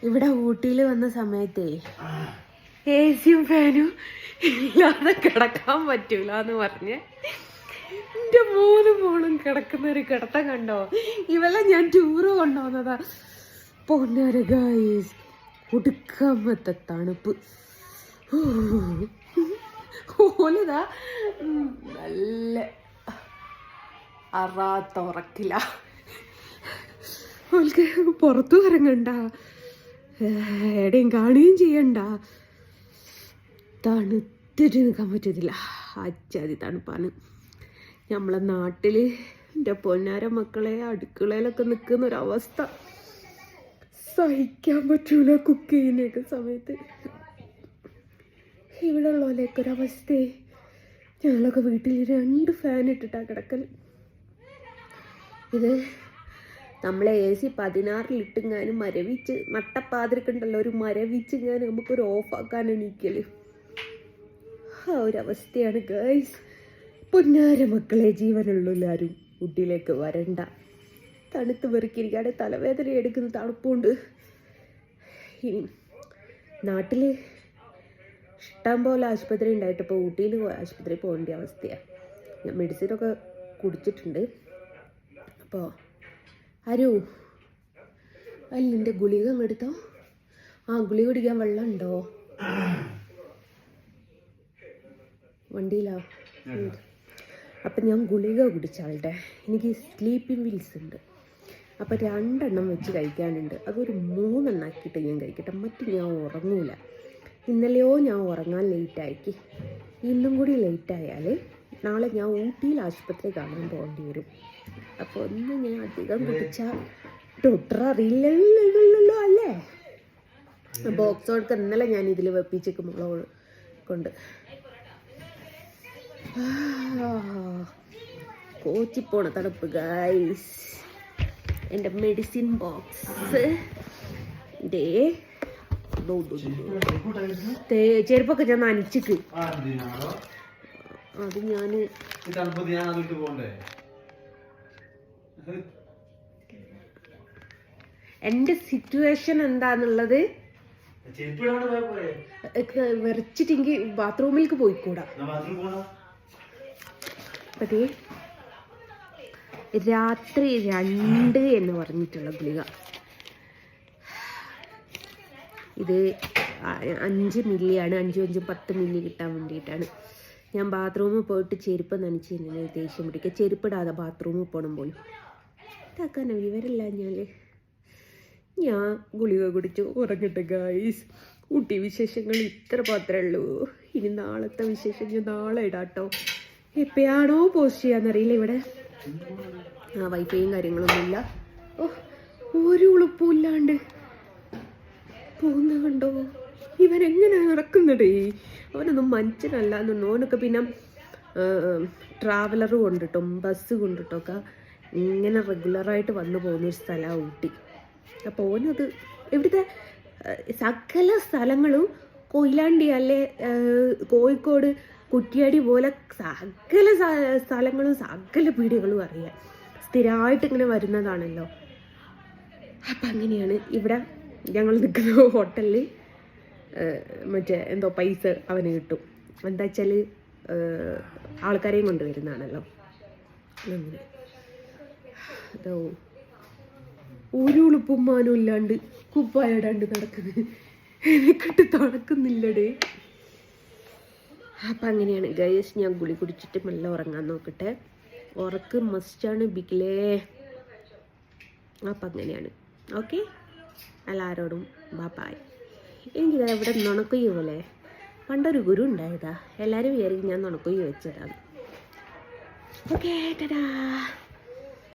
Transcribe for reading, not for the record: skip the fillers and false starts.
ഇവിടെ ഊട്ടിയിൽ വന്ന സമയത്തേ AC-യും ഫാനും ഇല്ലാതെ കിടക്കാൻ പറ്റൂല എന്ന് പറഞ്ഞ് എൻ്റെ മോളും കിടക്കുന്ന ഒരു കിടത്തം കണ്ടോ. ഇവളെ ഞാൻ ടൂറ് കൊണ്ടുപോകുന്നതാ. പൊന്നാര ഗായ്സ്, ഒടുക്കാമത്തെ തണുപ്പ്. ഓലിതാ നല്ല അറാത്ത ഉറക്കില്ല. ഓൾക്ക് പുറത്തു ഇറങ്ങണ്ട, എവിടെയും കാണുകയും ചെയ്യണ്ട. തണുത്തിട്ട് നിൽക്കാൻ പറ്റത്തില്ല. അച്ചാതി തണുപ്പാണ്. നമ്മളെ നാട്ടിൽ എൻ്റെ പൊന്നാര മക്കളെ അടുക്കളയിലൊക്കെ നിൽക്കുന്ന ഒരവസ്ഥ സഹിക്കാൻ പറ്റൂല. കുക്ക് ചെയ്യുന്നൊക്കെ സമയത്ത് ഇവിടെ ഉള്ളതിലേക്ക് ഒരവസ്ഥയെ. ഞങ്ങളൊക്കെ വീട്ടിൽ 2 ഫാൻ ഇട്ടിട്ടാണ് കിടക്കൽ. ഇത് നമ്മളെ AC 16-ലിട്ടിങ്ങാനും മരവിച്ച് നട്ടപ്പാതിരക്കുണ്ടല്ലോ, ഒരു മരവിച്ചിങ്ങാനും നമുക്കൊരു ഓഫാക്കാൻ എണീക്കല്. ആ ഒരവസ്ഥയാണ് ഗൈസ്. പൊന്നാര മക്കളെ, ജീവനുള്ളവരും ഊട്ടിയിലേക്ക് വരണ്ട. തണുത്ത് വെറുക്കിയിരിക്കാതെ തലവേദന എടുക്കുന്ന തണുപ്പുണ്ട്. ഇനി നാട്ടിൽ ഇഷ്ടം പോലെ ആശുപത്രി ഉണ്ടായിട്ട് ഇപ്പോൾ ഊട്ടിയിൽ ആശുപത്രി പോകേണ്ട അവസ്ഥയാണ്. ഞാൻ മെഡിസിനൊക്കെ കുടിച്ചിട്ടുണ്ട്. അപ്പോൾ ആരോ എൻ്റെ ഗുളിക എടുത്തോ. ഗുളിക കുടിക്കാൻ വെള്ളം ഉണ്ടോ വണ്ടിയിലാ? അപ്പം ഞാൻ ഗുളിക കുടിച്ചാളുടെ എനിക്ക് സ്ലീപ്പിംഗ് പിൽസ് ഉണ്ട്. അപ്പോൾ 2 എണ്ണം വെച്ച് കഴിക്കാനുണ്ട്. അതൊരു 3 എണ്ണം ആക്കിയിട്ട് ഞാൻ കഴിക്കട്ടെ. മറ്റു ഞാൻ ഉറങ്ങൂല. ഇന്നലെയോ ഞാൻ ഉറങ്ങാൻ ലേറ്റാക്കി. ഇന്നും കൂടി ലേറ്റായാൽ നാളെ ഞാൻ ഊട്ടിയിൽ ആശുപത്രി കാണാൻ പോകേണ്ടി വരും. അപ്പോൾ ഒന്ന് ഞാൻ അധികം കുടിച്ചാൽ ഡോക്ടർ അറിയില്ലല്ലോ അല്ലേ. ബോക്സോൾക്ക് ഇന്നലെ ഞാൻ ഇതിൽ വെപ്പിച്ചേക്ക് മുളക് കൊണ്ട് കോച്ചിപ്പോണ തണുപ്പ് ഗൈസ്. എൻ്റെ മെഡിസിൻ ബോക്സ് ഇതേ. ചെരുപ്പൊക്കെ ഞാൻ നനച്ചിക്ക്. അത് ഞാൻ എൻ്റെ സിറ്റുവേഷൻ എന്താന്നുള്ളത് വിറച്ചിട്ടെങ്കിൽ ബാത്റൂമിലേക്ക് പോയിക്കൂടാ. അതെ, രാത്രി 2 എന്ന് പറഞ്ഞിട്ടുള്ള ഗുളിക. ഇത് 5 മില്ലിയാണ്. 5 10 മില്ലി കിട്ടാൻ വേണ്ടിയിട്ടാണ്. ഞാൻ ബാത്റൂമിൽ പോയിട്ട് ചെരുപ്പ് നനച്ച് ഇങ്ങനെ ദേഷ്യം പിടിക്കുക. ചെരുപ്പിടാതെ ബാത്റൂമിൽ പോകണം പോലും. ഇതാക്കാനോ വിവരമില്ല. ഞാൻ ഗുളിക കുടിച്ചു ഉറങ്ങട്ടെ ഗൈസ്. ഊട്ടി വിശേഷങ്ങൾ ഇത്ര മാത്രമേ ഉള്ളൂ. ഇനി നാളത്തെ വിശേഷം ഞാൻ നാളെ ഇടാട്ടോ. എപ്പോഴാണോ പോസ്റ്റ് ചെയ്യാന്നറിയില്ല. ഇവിടെ വൈഫൈയും കാര്യങ്ങളൊന്നുമില്ല. ഒരു ഉളുപ്പും ഇല്ലാണ്ട് പോകുന്ന കണ്ടോ. ഇവരെങ്ങനെ നടക്കുന്നടേ. അവനൊന്നും മനുഷ്യനല്ല എന്നു. ഓനൊക്കെ പിന്നെ ട്രാവലർ കൊണ്ടിട്ടും ബസ് കൊണ്ടിട്ടൊക്കെ ഇങ്ങനെ റെഗുലറായിട്ട് വന്നു പോകുന്നൊരു സ്ഥലമാണ് ഊട്ടി. അപ്പോൾ ഓനത് ഇവിടുത്തെ സകല സ്ഥലങ്ങളും കൊയിലാണ്ടി അല്ലെ കോഴിക്കോട് കുറ്റിയാടി പോലെ സകല സ്ഥലങ്ങളും സകല പീടികകളും അറിയാം. സ്ഥിരമായിട്ട് ഇങ്ങനെ വരുന്നതാണല്ലോ. അപ്പം അങ്ങനെയാണ് ഇവിടെ ഞങ്ങൾ നിൽക്കുന്ന ഹോട്ടലിൽ മറ്റേ എന്തോ പൈസ അവന് കിട്ടും. എന്താ വെച്ചാൽ ആൾക്കാരെയും കൊണ്ടുവരുന്നതാണല്ലോ. അങ്ങനെ അതോ ഒരു ഉളുപ്പുമാനും ഇല്ലാണ്ട് കുപ്പായിടാണ്ട് നടക്കുന്നത് എനിക്കിട്ട് തണുക്കുന്നില്ലടേ. അപ്പം അങ്ങനെയാണ് ഗൈസ്. ഞാൻ ഗുളി കുടിച്ചിട്ട് മെല്ലെ ഉറങ്ങാൻ നോക്കട്ടെ. ഉറക്ക് മസ്റ്റാണ് ബിഗിലേ. അപ്പം അങ്ങനെയാണ്. ഓക്കെ, എല്ലാവരോടും ബായ്. എനിക്കിതാ ഇവിടെ നുണക്കൊയ്യ പോലെ പണ്ടൊരു ഗുരു ഉണ്ടായതാ. എല്ലാവരും വിചാരിക്കും ഞാൻ നുണക്കൊയ്യ വെച്ചതാണ്. ഓക്കെ, ടാറ്റാ.